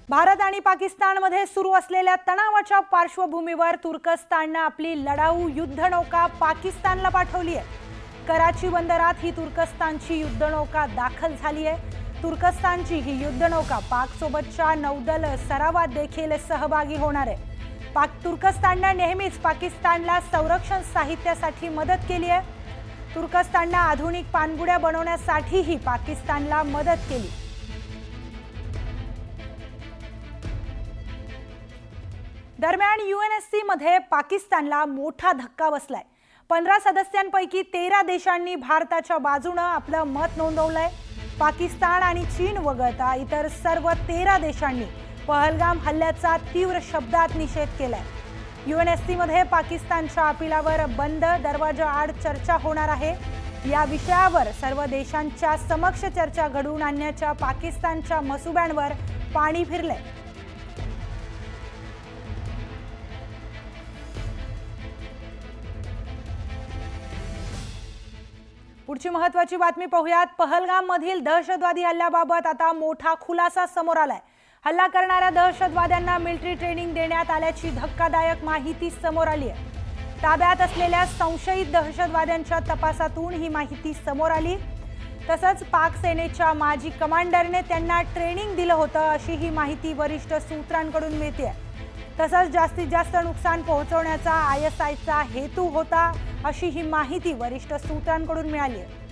भारत आणि पाकिस्तानमध्ये सुरू असलेल्या तणावाच्या पार्श्वभूमीवर तुर्कस्तानने आपली लढाऊ युद्धनौका पाकिस्तानला पाठवली आहे। कराची बंदरात ही तुर्कस्तानची युद्धनौका दाखल झाली आहे। तुर्कस्तानची ही युद्धनौका पाकसोबतच्या नौदल सरावात देखील सहभागी होणार आहे। तुर्कस्तानने नेहमीच पाकिस्तानला संरक्षण साहित्यासाठी मदत केली आहे। तुर्कस्तानने आधुनिक पाणबुड्या बनवण्यासाठीही पाकिस्तानला मदत केली। दरम्यान यूएनएससी मध्ये पाकिस्तानला मोठा धक्का बसलाय। 15 सदस्यांपैकी 13 देशांनी भारताच्या बाजूने आपलं मत नोंदवलंय। पाकिस्तान आणि चीन वगळता इतर सर्व 13 देशांनी पहलगाम हल्ल्याचा तीव्र शब्दात निषेध केलाय। यूएनएससी मध्ये पाकिस्तानच्या अपिलावर बंद दरवाजाआड चर्चा होणार आहे। या विषयावर सर्व देशांच्या समक्ष चर्चा घडवून आणण्याच्या पाकिस्तानच्या मसुब्यांवर पाणी फिरलंय। पुढची महत्त्वाची बातमी पाहूयात। पहलगाम मधील दहशतवादी हल्ल्याबाबत आता मोठा खुलासा समोर आलाय। हल्ला करणाऱ्या दहशतवाद्यांना मिलिटरी ट्रेनिंग देण्यात आल्याची धक्कादायक माहिती समोर आली आहे। ताब्यात असलेल्या संशयित दहशतवाद्यांच्या तपासातून ही माहिती समोर आली। तसंच पाक सेनेच्या माजी कमांडरने त्यांना ट्रेनिंग दिलं होतं अशी ही माहिती वरिष्ठ सूत्रांकडून मिळते। तसंच जास्तीत जास्त नुकसान पोहोचवण्याचा आयएसआयचा हेतू होता अशी ही माहिती वरिष्ठ सूत्रांकडून मिळाली आहे।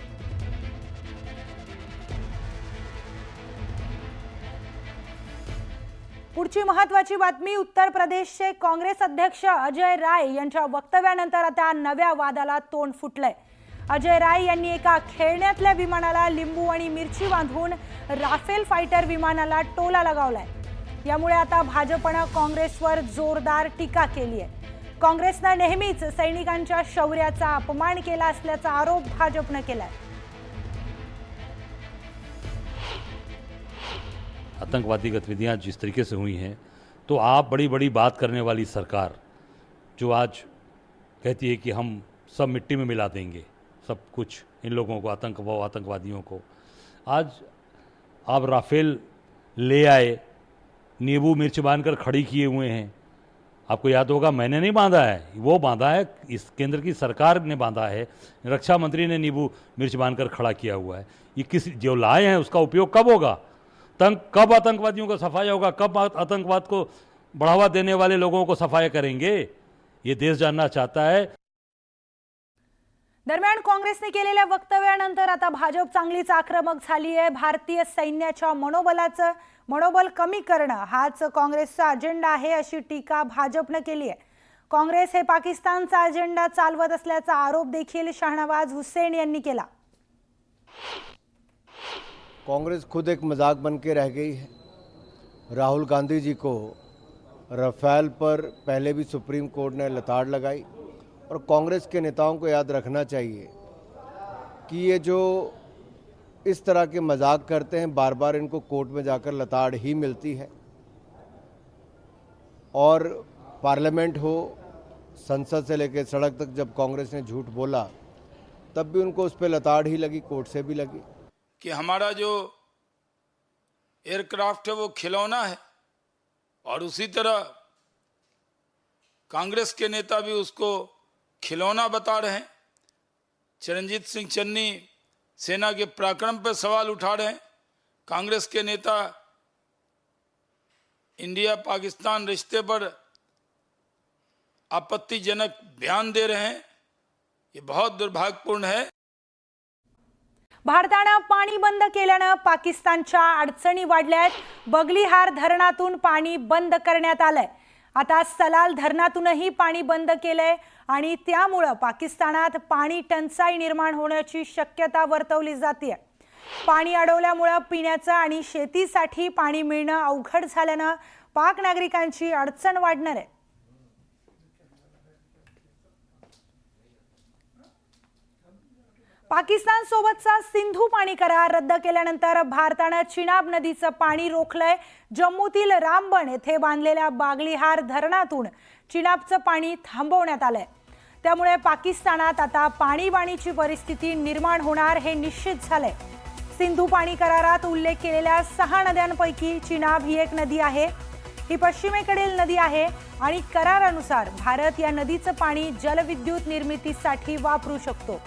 पुढची महत्त्वाची बातमी। उत्तर प्रदेशचे काँग्रेस अध्यक्ष अजय राय यांच्या वक्तव्यानंतर आता नव्या वादाला तोंड फुटलंय। अजय राय यांनी एका खेळण्यातल्या विमानाला लिंबू आणि मिरची बांधून राफेल फायटर विमानाला टोला लगावलाय। यामुळे आता भाजपने काँग्रेसवर जोरदार टीका केली आहे। काँग्रेसने नेहमीच सैनिकांच्या शौर्याचा अपमान केला असल्याचा आरोप भाजपने केलाय। आतंकवादी गतिविधियां जिस तरीके से हुई हैं, तो आप बड़ी बड़ी बात करने वाली सरकार जो आज कहती है कि हम सब मिट्टी में मिला देंगे सब कुछ इन लोगों को, आतंकवादियों को, आज आप राफेल ले आए, नींबू मिर्च बांधकर खड़ी किए हुए हैं। आपको याद होगा मैंने नहीं बांधा है, वो बांधा है, इस केंद्र की सरकार ने बांधा है। रक्षा मंत्री ने नींबू मिर्च बांधकर खड़ा किया हुआ है। ये किस जो लाए हैं उसका उपयोग कब होगा? कब आतंकवादियों को सफाया होगा? कब आतंकवाद को बढ़ावा देने वाले लोगों को सफाया करेंगे? ये देश जानना चाहता है। दरम्यान काँग्रेसने केलेल्या वक्तव्यानंतर आता भाजप चांगलीच आक्रमक झाली आहे। भारतीय सैन्याच्या मनोबल कमी करणं हाच काँग्रेसचा अजेंडा आहे अशी टीका भाजपने केली आहे। काँग्रेस हे पाकिस्तानचा अजेंडा चालवत असल्याचा आरोप देखील शाहनवाज हुसैन यांनी केला। कांग्रेस खुद एक मजाक बन के रह गई है। राहुल गांधी जी को राफेल पर पहले भी सुप्रीम कोर्ट ने लताड़ लगाई और कांग्रेस के नेताओं को याद रखना चाहिए कि ये जो इस तरह के मजाक करते हैं, बार बार इनको कोर्ट में जाकर लताड़ ही मिलती है। और पार्लियामेंट हो, संसद से लेकर सड़क तक जब कांग्रेस ने झूठ बोला तब भी उनको उस पर लताड़ ही लगी, कोर्ट से भी लगी कि हमारा जो एयरक्राफ्ट है वो खिलौना है, और उसी तरह कांग्रेस के नेता भी उसको खिलौना बता रहे हैं। चरणजीत सिंह चन्नी सेना के पराक्रम पर सवाल उठा रहे हैं। कांग्रेस के नेता इंडिया पाकिस्तान रिश्ते पर आपत्तिजनक बयान दे रहे हैं। ये बहुत दुर्भाग्यपूर्ण है। भारताने पाणी बंद केल्याने पाकिस्तानच्या अडचणी वाढल्यात। बगलीहार धरणातून पाणी बंद करण्यात आलंय। आता सलाल धरणातूनही पाणी बंद केलंय आणि त्यामुळे पाकिस्तानात पाणी टंचाई निर्माण होण्याची शक्यता वर्तवली जाते। पाणी अडवल्यामुळे पिण्याचं आणि शेतीसाठी पाणी मिळणं अवघड झाल्याने पाक नागरिकांची अडचण वाढणार आहे। पाकिस्तान सोबतचा सिंधू पाणी करार रद्द केल्यानंतर भारताने चिनाब नदीचं पाणी रोखलंय। जम्मूतील रामबन येथे बांधलेल्या बागलीहार धरणातून चिनाबचं पाणी थांबवण्यात आलंय। त्यामुळे पाकिस्तानात आता पाणीबाणीची परिस्थिती निर्माण होणार हे निश्चित झालंय। सिंधू पाणी करारात उल्लेख केलेल्या 6 नद्यांपैकी चिनाब ही एक नदी आहे। ही पश्चिमेकडील नदी आहे आणि करारानुसार भारत या नदीचं पाणी जलविद्युत निर्मितीसाठी वापरू शकतो।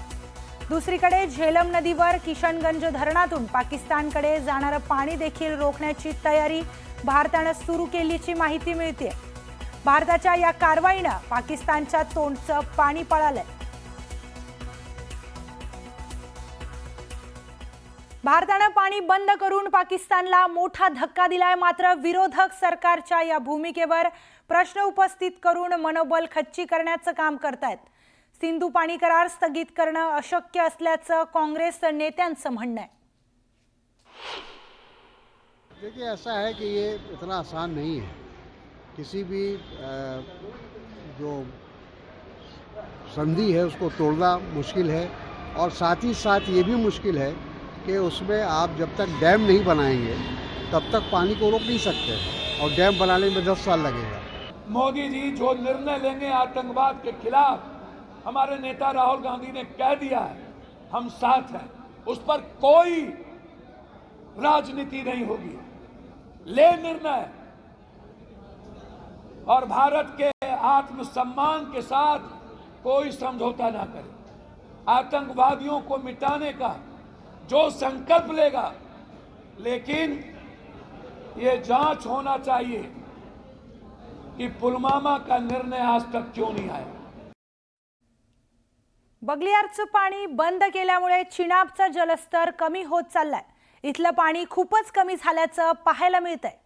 दुसरीकडे झेलम नदीवर किशनगंज धरणातून पाकिस्तानकडे जाणारं पाणी देखील रोखण्याची तयारी भारतानं सुरू केल्याची माहिती मिळते। भारताच्या या कारवाईनं पाकिस्तानच्या तोंडचं पाणी पळालंय। भारतानं पाणी बंद करून पाकिस्तानला मोठा धक्का दिलाय। मात्र विरोधक सरकारच्या या भूमिकेवर प्रश्न उपस्थित करून मनोबल खच्ची करण्याचं काम करतायत। सिंधू पाणी करार स्थगित करणं अशक्य असल्याचं काँग्रेस नेत्यांचं म्हणणं आहे। देखिए, ऐसा है कि ये इतना आसान नहीं है। किसी भी जो संधि है उसको तोड़ना मुश्किल है, और साथ ही साथ ये भी मुश्किल है कि उसमें आप जब तक डैम नहीं बनाएंगे तब तक पानी को रोक नहीं सकते, और डैम बनाने में 10 साल लगेगा। मोदी जी जो निर्णय लेंगे आतंकवाद के खिलाफ, हमारे नेता राहुल गांधी ने कह दिया है, हम साथ हैं। उस पर कोई राजनीति नहीं होगी। ले निर्णय, और भारत के आत्मसम्मान के साथ कोई समझौता ना करे। आतंकवादियों को मिटाने का जो संकल्प लेगा, लेकिन ये जांच होना चाहिए कि पुलवामा का निर्णय आज तक क्यों नहीं आया। बगलियारचं पाणी बंद केल्यामुळे चिनाबचा जलस्तर कमी होत चाललाय। इथलं पाणी खूपच कमी झाल्याचं पाहायला मिळतंय।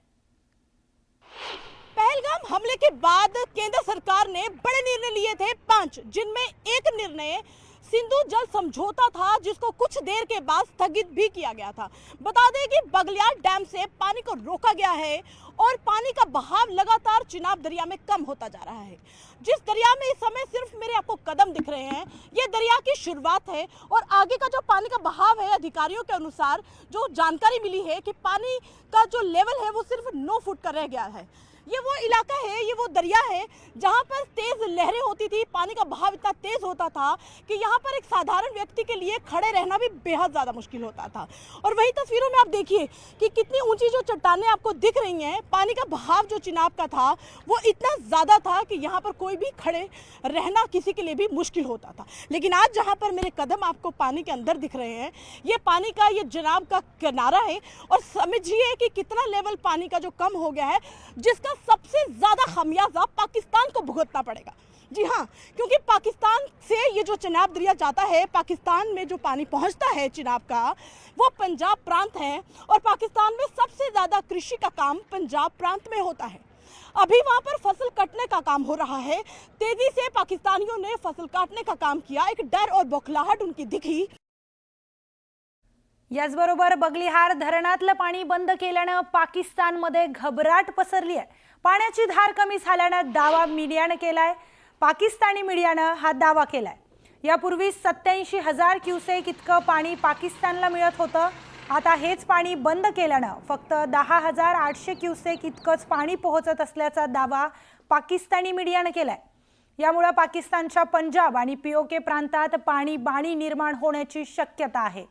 पहलगाम हमले के बाद केंद्र सरकार ने बड़े निर्णय लिए थे 5, जिनमें एक निर्णय सिंधु जल समझौता था, जिसको कुछ देर के बाद स्थगित भी किया गया था। बता दें कि बगलियार डैम से पानी को रोका गया है और पानी का बहाव लगातार चिनाब दरिया में कम होता जा रहा है। जिस दरिया में इस समय सिर्फ मेरे आपको कदम दिख रहे हैं, ये दरिया की शुरुआत है, और आगे का जो पानी का बहाव है, अधिकारियों के अनुसार जो जानकारी मिली है कि पानी का जो लेवल है वो सिर्फ 9 फुट का रह गया है। ये वो इलाका है, ये वो दरिया है जहाँ पर तेज लहरें होती थी, पानी का बहाव इतना तेज होता था कि यहाँ पर एक साधारण व्यक्ति के लिए खड़े रहना भी बेहद ज़्यादा मुश्किल होता था। और वही तस्वीरों में आप देखिए कि कितनी ऊंची जो चट्टानें आपको दिख रही हैं, पानी का बहाव जो चिनाब का था वो इतना ज़्यादा था कि यहाँ पर कोई भी खड़े रहना किसी के लिए भी मुश्किल होता था। लेकिन आज जहाँ पर मेरे कदम आपको पानी के अंदर दिख रहे हैं, ये पानी का ये चिनाब का किनारा है, और समझिए कि कितना लेवल पानी का जो कम हो गया है, जिसका सबसे ज्यादा खमियाजा पाकिस्तान को भुगतना पड़ेगा। जी हाँ, क्योंकि पाकिस्तान से ये जो चिनाब दरिया जाता है, पाकिस्तान में जो पानी पहुंचता है चिनाब का, वो पंजाब प्रांत है, और पाकिस्तान में सबसे ज्यादा कृषि का काम पंजाब प्रांत में होता है। अभी वहां पर फसल कटने का काम हो रहा है। तेजी से पाकिस्तानियों ने फसल काटने का काम किया। एक डर और बौखलाहट उनकी दिखी। याचबरोबर बगलिहार धरणातलं पाणी बंद केल्यानं पाकिस्तानमध्ये घबराट पसरली आहे। पाण्याची धार कमी झाल्यानं दावा मीडियानं केलाय। पाकिस्तानी मीडियानं हा दावा केलाय। यापूर्वी 87,000 क्युसेक इतकं पाणी पाकिस्तानला मिळत होतं। आता हेच पाणी बंद केल्यानं फक्त 10,800 क्युसेक इतकंच पाणी पोहोचत असल्याचा दावा पाकिस्तानी मीडियानं केलाय। यामुळे पाकिस्तानच्या पंजाब आणि पीओके प्रांतात पाणी बाणी निर्माण होण्याची शक्यता आहे।